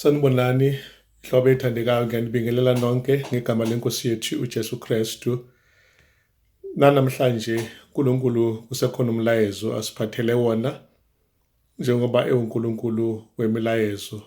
Sanibonani, hlobo ethandekayo, ngiyanibingelela nonke ngegama lenkosi yethu uJesu Kristu. Namhlanje uNkulunkulu kusekhona umlayezo asiphathele wona njengoba eUnkulunkulu wemilayezo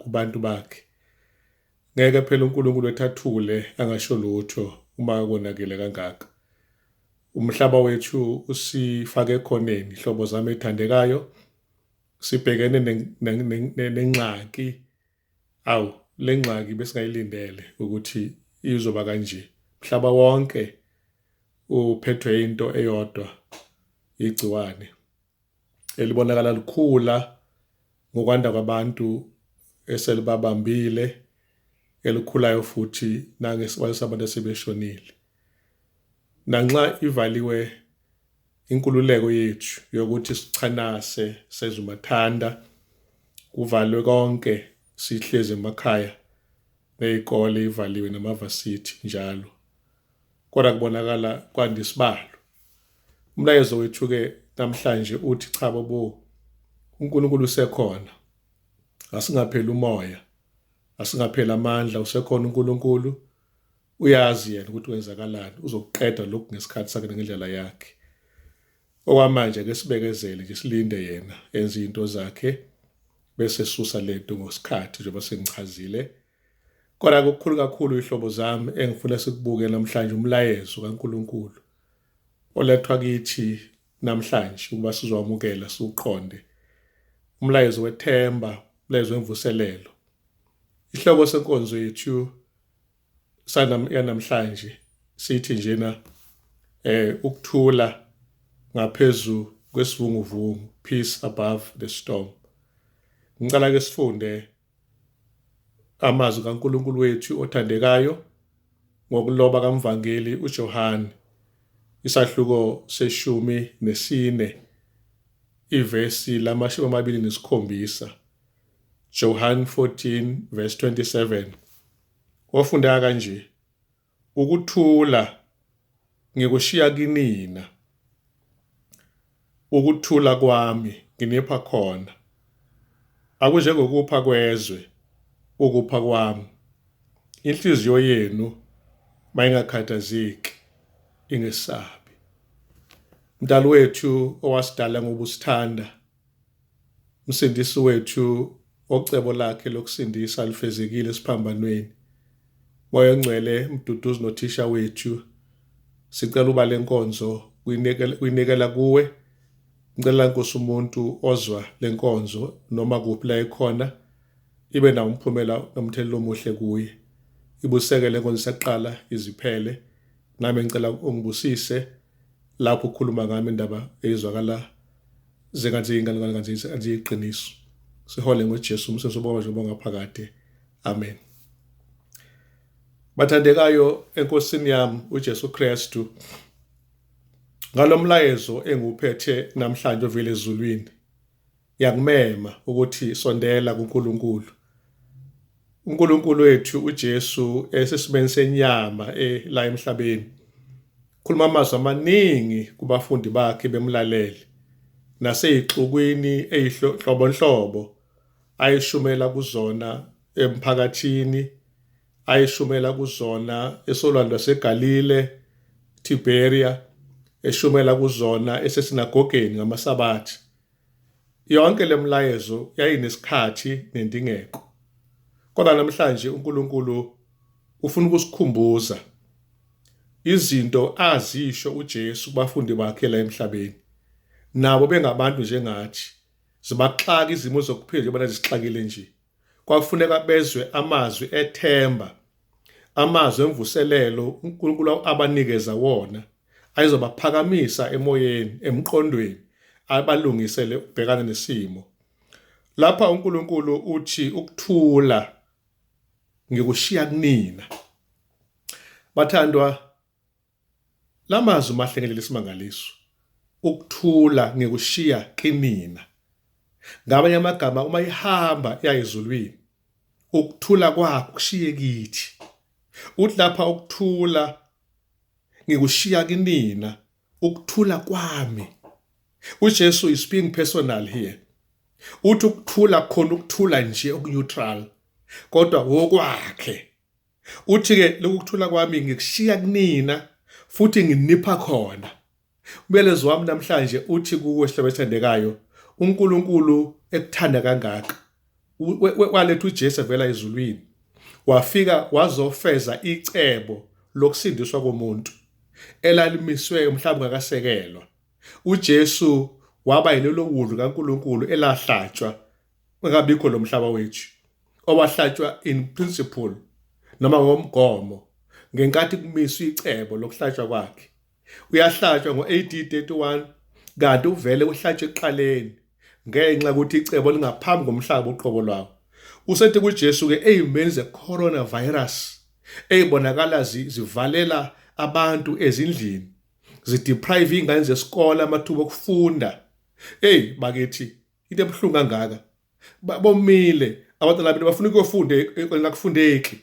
kubantu bakhe. Ngeke phela uNkulunkulu ethathule angasho lutho uma konakele kangaka. Umhlaba wethu usifake ekhoneni, hlobo zami ethandekayo, sibhekene nengxaki. Le ngxaki besingayilindele ukuthi izoba kanje. Mhlaba wonke uphethwe into eyodwa, igciwane elibonakala likhula ngokwanda kwabantu eselibabambile, elikhulayo futhi nangesibalo sabantu asebeshonile. Nanxa ivaliwe inkululeko yethu yokuthi sichanase sezumathanda, kuvalwe konke, sihlezi emakhaya, ney'kole ivaliwe namavasithi njalo, kodwa kubonakala kwanda isibalo. Umlayezo wethu-ke namhlanje uthi cha bobo, uNkulunkulu usekhona, asingapheli umoya, asingapheli amandla. Usekhona uNkulunkulu, uyazi yena ukuthi kwenzakalani, uzokuqeda lokhu ngesikhathi sakhe ngendlela yakhe. Okwamanje ke sibekezele nje, silinde yena enze izinto zakhe bese susa lento ngosikhathi njengoba sengichazile. Kodwa okukhulu kakhulu ihlobo zami engifuna sikubuke namhlanje umlayezo kaNkulunkulu olethwa kithi namhlanje ukuba sizowamukela siuqonde. Umlayezo wethemba, umlayezo wemvuselelo. Ihlobo senkonzo yethu yanamhlanje sithi njena ukuthula ngaphezu kwesivunguvungu, peace above the storm. Ngicela ke sifunde amazwi kaNkulunkulu wethu othandekayo ngokuloba kaMvangeli uJohane, isahluko se-14, ivesi lama-27. John 14 verse 27. Wafunda kanje: ukuthula ngikushiya kinina, ukuthula kwami nginipha khona. Akunjengokupha kwezwe, ukupha kwami. Inhliziyo yenu mayingakhathazeki, ingesabi. Mdali wethu owasidala ngobusithanda, Msindisi wethu ocebo lakhe lokusindisa lifezekile esiphambanweni, Moya Ongcwele, Mduduzi nothisha wethu, sicela uba lenkonzo uyinekela kuwe. Ngicela Nkosi umuntu ozwa lenkonzo noma kuphi la ekhona, ibe nawo umphumela nomthelelo omuhle kuye. Ibuseke lenkonzo isaqala iziphele. Nami ngicela ungibusise lapho ukhuluma ngami indaba ezwakala zengathi ingane kanzi iqiniso. Sihole ngoJesu umsesobonga nje bongaphakade. Amen. Bathandekayo enkosini yami uJesu Kristu, ngalomlayezo enguphethe namhlanje ovela ezulwini, yakumema ukuthi sondela kuNkulunkulu. uNkulunkulu wethu uJesu esesimeni senyama la emhlabeni, khuluma amazwi amaningi kubafundi bakhe bemlalele, naseyixukwini eyihlobo ayishumela kuzona emphakathini, ayishumela kuzona esolwandle seGalile, Tiberia, eshumela kuzona esesinagogeni ngamasabathi. Yonke lemlayezo yayinesikhathi nendingeko. Kodwa namhlanje uNkulunkulu ufuna ukusikhumbuza izinto azisho uJesu kubafundi bakhe la emhlabeni. Nabo bengabantu njengathi, zibaxaka izimo zokuphila njengoba zisixakile nje. Kwakufuneka bezwe amazwi ethemba, amazwi emvuselelo uNkulunkulu abanikeza wona, ayizobaphakamisa emoyeni, emqondweni, abalungisele ukubhekana nesimo. Lapha uNkulunkulu uthi ukuthula ngikushiya kunina. Bathandwa, lamazwi mahlengelele isimangaliso. Ukuthula ngikushiya kinina. Ngamanye amagama, uma ihamba eyayizulwini, ukuthula kwakho kushiye kithi. Uthi lapha ukuthula ngikushiya kinina, ukuthula kwami. uJesu is being personal here. Uthi ukuthula khona ukuthula nje okuneutral. kodwa wokwakhe. Uthi-ke lokuthula kwami ngikushiya kunina futhi nginipha khona. Umbelezi wami namhlanje uthi kuwe sihlalo esithandekayo, uNkulunkulu ekuthanda kangaka waletha uJesu vela ezulwini, wafika wazofeza icebo lokusindiswa komuntu elalimiswe mhlawumbe ngakasekelwa. UJesu waba yilelo wudlu kaNkulunkulu elahlatshwa ngabikho lo mhlaba wethu, owahlatshwa in principle noma ngomgomo ngenkathi kumiswa icebo lokuhlatshwa kwakhe. Uyahlatshwa ngo-AD 31 kanti uvele uhlatshwe ekuqaleni ngenxa yokuthi icebo lingaphambi komhlaba uqobo lwawo. Usethi kuJesu-ke ey'meni ze-coronavirus ey'bonakala zivalela abantu ezindlini, zideprive iy'ngane zesikole amathuba okufunda. Bakithi into ebuhlungu kangaka, bomile abantwana bethu bafuna ukuyofunda ey'koleni akufundeki.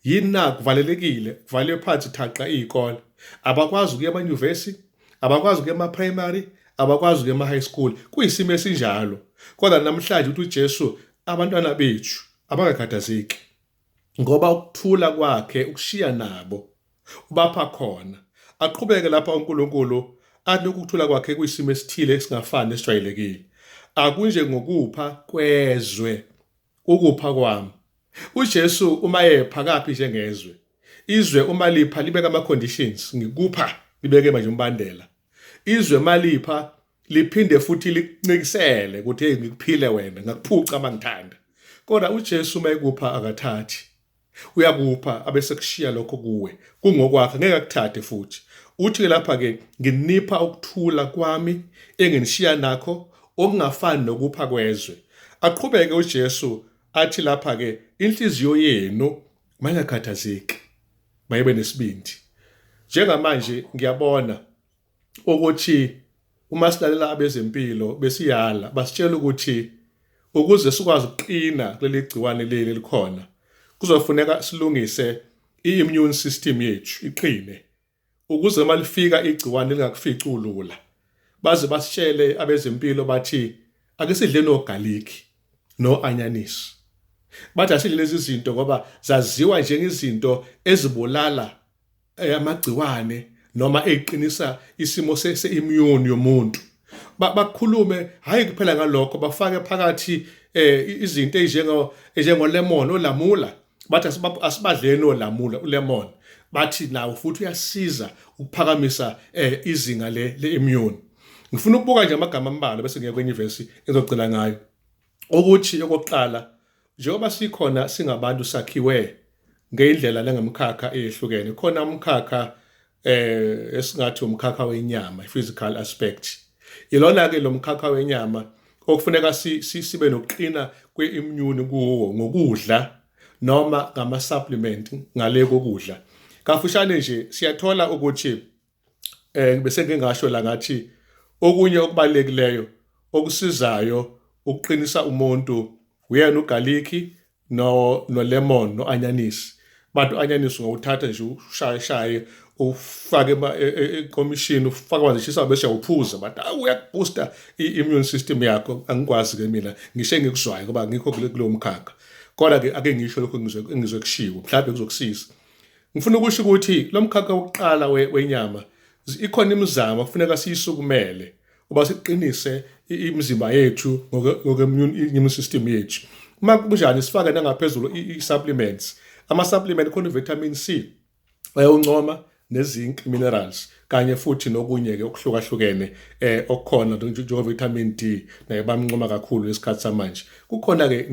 Yini na kuvalelekile, kuvalwe phansi thaqa iy'kole, abakwazi ukuya emanyuvesi, abakwazi ukuya ema-primary, abakwazi ukuya ema-high school. Kuyisimo esinjalo, kodwa namhlanje uthi uJesu abantwana bethu abangakhathazeki ngoba ukuthula kwakhe ukushiya nabo ubapha khona. Aqhubeke lapha uNkulunkulu athi ukuthula kwakhe kuyisimo esithile esingafani esijwayelekile. Akunje ngokupha kwezwe, ukupha kwami. uJesu uma ephakaphi njengezwe, izwe uma lipha libeka ama-conditions, ngikupha libeke manje umbandela. Izwe malipha liphinde futhi lincikisele ukuthi hey ngikuphile wena, ngakuphuca mangithanda. Kodwa uJesu uma ekupha akathathi, uyakupha abese kushiya lokho kuwe kungokwakhe, ngeke akuthathe futhi. Uthi lapha-ke nginipha ukuthula kwami enginishiya nakho okungafani nokupha kwezwe. Aqhubeke uJesu athi lapha-ke inhliziyo yenu mayingakhathazeki, mayibe nesibindi. Njengamanje ngiyabona ukuthi uma silalela abezempilo besiyala basitshela ukuthi ukuze sikwazi ukuqina kuleli gciwane leli likhona kuzofuneka silungise i-immune system yethu iqine ukuze malifika igciwane lingakufici ulula. Baze basitshele abezempilo bathi ake sidle no garlic no anyanisi. Bathi asidle lezi zinto ngoba zaziwa njengezinto ezibulala amagciwane noma eqinisa isimo se-immune yomuntu. Bakhulume hayi kuphela ngalokho, bafake phakathi izinto ezinjengo lemon olamula. Bathi asibadleni olamula ulemon. Bathi nawo futhi uyasiza ukuphakamisa izinga le-immune. Ngifuna ukubuka nje amagama ambalwa bese ngiya kwenyuvesi ezogcina ngayo. Ukuthi okokuqala, njengoba sikhona singabantu sakhiwe ngeindlela lengemkhakha eyehlukene, khona umkhakha esingathi umkhakha wenyama, physical aspect. Ilona-ke lo mkhakha wenyama okufuneka sibe nokuqina kwe-immune kuwo ngokudla noma ngama-supplement ngale kokudla. Kafushane nje siyathola ukuthi bese ngingasho la ngathi okunye okubalulekileyo okusizayo ukuqinisa umuntu uyena ugaliki no lemon no anyanisi. Bantu anyanisi ngawuthatha nje ushaye ufake ekomishini ufake manje shisa bese uyawuphuza, but uyakubooster i-immune system yakho. Angikwazi ke mina ngisho ngikuzwayo ngoba ngikho kulo mkhakha, kodwa ke ake ngisho lokho engizwe kushiwo mhlawumbe kuzokusiza. Ngifuna ukusho ukuthi lo mkhakha wokuqala wenyama ikhona imizamo kufuneka siyisukumele uba siqinise imizimba yethu ngoke-immune system yethu. Uma kunjani sifake nangaphezulu i-supplements. Ama-supplement khona uvitamin C, uncoma ne-zinc minerals kanye futhi nokunye-ke okuhlukahlukene okukhona njengo-vitamin D naye bamncoma kakhulu lesikhathi samanje. Kukhona-ke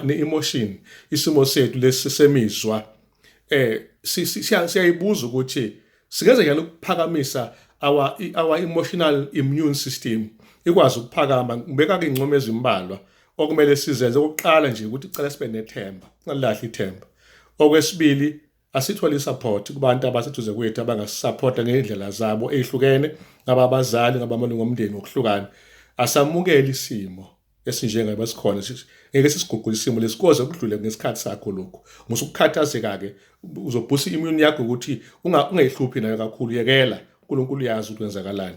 ne-emotion, isimo sethu lesi semizwa. Siyayibuza ukuthi singenza njani ukuphakamisa our emotional immune system ikwazi ukuphakama. Ngibeka-ke iy'ncomo ezimbalwa okumele sizenze. Okokuqala nje ukuthi cela sibe nethemba, singalilahli ithemba. Okwesibili, asithole i-support kubantu abaseduze kwethu abangasisapota ngey'ndlela zabo ey'hlukene, ngaba abazali, ngaba amalungu omndeni ngokuhlukana. Asamukele isimo esinjengoba sikhona, ngeke sisigugule isimo lesi koze kudlule ngesikhathi sakho lokhu. Musukukhathazeka-ke uzobhusa i-immune yakho ukuthi ungayihluphi nayo kakhulu, yekela uNkulunkulu yazi ukuthi kwenzakalani.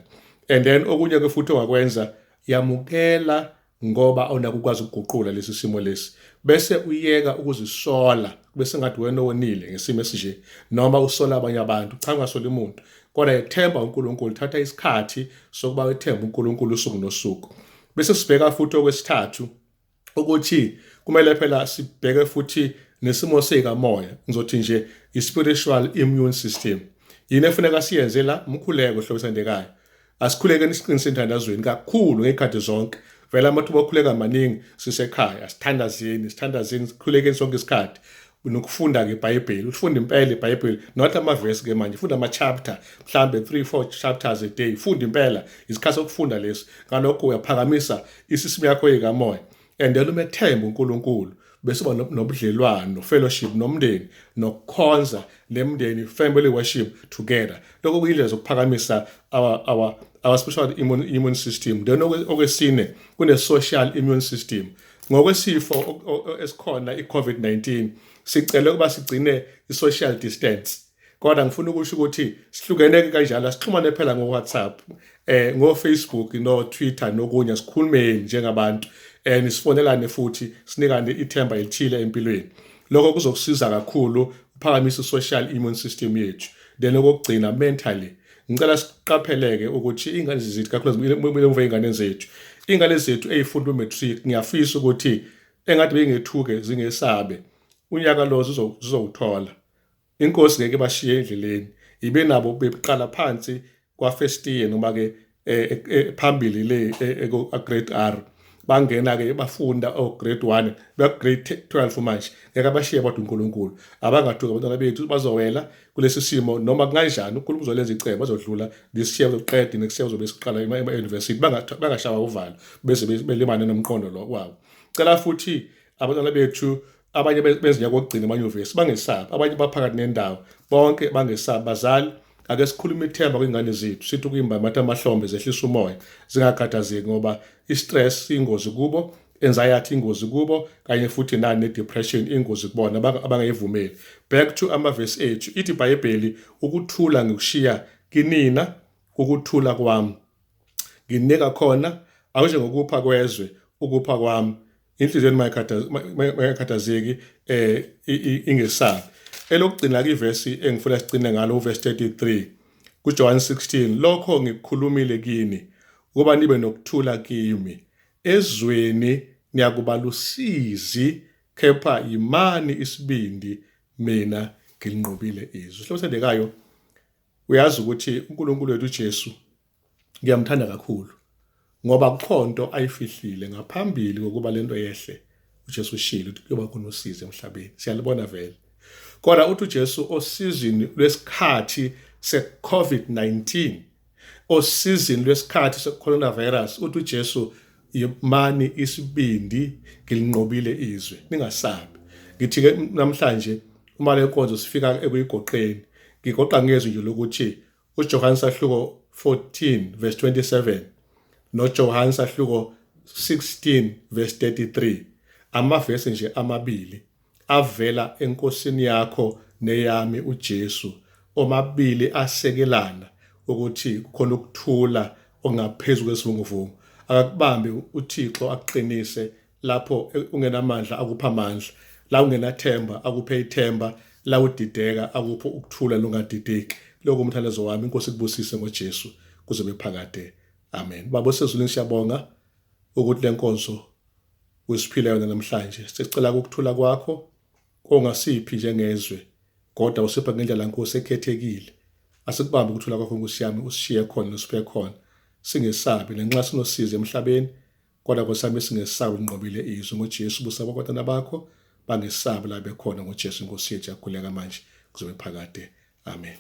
And then okunye-ke futhi ongakwenza, yamukela ngoba awunakukwazi ukuguqula lesi simo lesi, bese uyeka ukuzisola, bese ngathi wena owonile ngesimo esinje, noma usola abanye abantu. Cha, ungasoli umuntu, kodwa ethemba uNkulunkulu, thatha isikhathi sokuba wethemba uNkulunkulu usuku nosuku. Bese sibheka futhi okwesithathu ukuthi kumele phela sibheke futhi nesimo sekamoya, ngizothi nje i-spiritual immune system. Yini efuneka siyenze la? Umkhuleko hlobo esandekayo. Asikhulekeni isiqiniseni enthandazweni kakhulu ngey'khathi zonke. Vele amathuba okukhuleka maningi sisekhaya, sithandazeni, sikhulekeni sonke isikhathi. Nokufunda-ke iBhayibheli, ufunda impela iBhayibheli, not amavesi-ke manje, funda ama-chapter, mhlambe 3-4 chapters a day, funda impela, isikhathi sokufunda lesi. Ngalokho uyaphakamisa isisimu yakho yekamoya. And then uma ethemba uNkulunkulu, bese uba nobudlelwano, fellowship nomndeni, nokukhonza nemndeni, family worship together. Lokho kuyindlela zokuphakamisa our spiritual immune system. Then okwesine kune-social immune system. Ngokwesifo esikhona i-COVID-19, sicela ukuba sigcine i-social distance. Kodwa ngifuna ukusho ukuthi sihlukeneke kanjalo, sixhumane phela ngo-WhatsApp, ngo-Facebook, no-Twitter, nokunye, sikhulumeni njengabantu, nisifonelane futhi, sinikane ithemba elithile empilweni. Lokho kuzokusiza kakhulu uphakamisa i-social immune system yethu. Then okugcina mentally, ngicela siqapheleke ukuthi ingane zethu, kakhulu ingane zethu, ingane zethu ey'funda umatric, ngiyafisa ukuthi engathi bengethuke zingesabe, unyaka lo zizowuthola. Inkosi ngeke bashiye endleleni, ibe nabo beqala phansi kwa-first year noma-ke phambili le grade R, bangena-ke bafunda grade 1 grade 12 manje, ngeke bashiye bodwa uNkulunkulu. Abangathuki abantwana bethu bazowela kulesi simo noma kanjani, uNkulunkulu uzolenza icebo, bazodlula this year, bazoqeda next year, bazobe siqala ema-university, bangashawa uvalo bese belimane nomqondo lo wabo. Cela futhi abantwana bethu abanye bezinyaka kokugcina emanyuvesi bangesabi, abanye baphakathi nendawo, bonke bangesabi. Bazali, ake sikhulume ithemba kwingane zethu, sithi ukuyimba mathi amahlombe zehlisa umoya, zingakhathazeki ngoba i-stress iyingozi kubo, anxiety ingozi kubo, kanye futhi nani ne-depression ingozi kubona abangayivumeli. Back to amavesi ethu, ithi iBhayibheli, ukuthula ngikushiya kinina, ukuthula kwami nginika khona, awunje ngokupha kwezwe, ukupha kwami. Inhliziyweni mayikhathazeki, ingesabi. Elokugcina-ke ivesi engifuna sigcine ngalo, uvesi 33 kuJohn 16, lokho ngikukhulumile kini ukuba nibe nokuthula kimi. Ezweni niyakuba lusizi, kepha yimani isibindi, mina ngilinqobile izwe. Hlobo esithandekayo, uyazi ukuthi uNkulunkulu wethu uJesu ngiyamthanda kakhulu, ngoba kukhonto ayifihlile ngaphambili kokuba lento yehle. uJesu ushilo ukuthi kuyoba khona usizo emhlabeni, siyalibona vele. Kodwa uthi uJesu osizini lwesikhathi se-COVID-19, osizini lwesikhathi se-coronavirus, uthi uJesu yimani isibindi, ngilinqobile izwe, ningasabi. Ngithi-ke namhlanje uma le nkonzo sifika ekuyigoqeni, ngigoqa ngezwi nje lokuthi uJohane sahluko 14 verse 27 noJohane sahluko 16 verse 33, amavesi nje amabili avela enkosini yakho neyami uJesu, omabili asekelana ukuthi khona ukuthula ongaphezu kwesivunguvungu. Akakubambe uThixo akuqinise, lapho ungenamandla akupha amandla, la ungenathemba akuphe ithemba, la udideka akuphe ukuthula longadideki. Lokho umthandazo wami, inkosi kubusise ngoJesu kuze bephakade. Amen. Baba osezulwini, siyabonga ukuthi le nkonzo uyisiphila yona namhlanje. Sicela ukuthula kwakho ongasiphi njengezwe, kodwa usipha ngendlela Nkosi ekhethekile. Asikubambe ukuthula kwakho Nkosi yami, usishiye khona usiphe khona. Singesabi nenxa sinosize emhlabeni, kodwa Nkosi yami singesabi ulinqobile izwe. ngoJesu busaba abantwana bakho bangesabi la bekhona, ngoJesu Nkosi yethu yakhuleka manje kuze bephakade. Amen.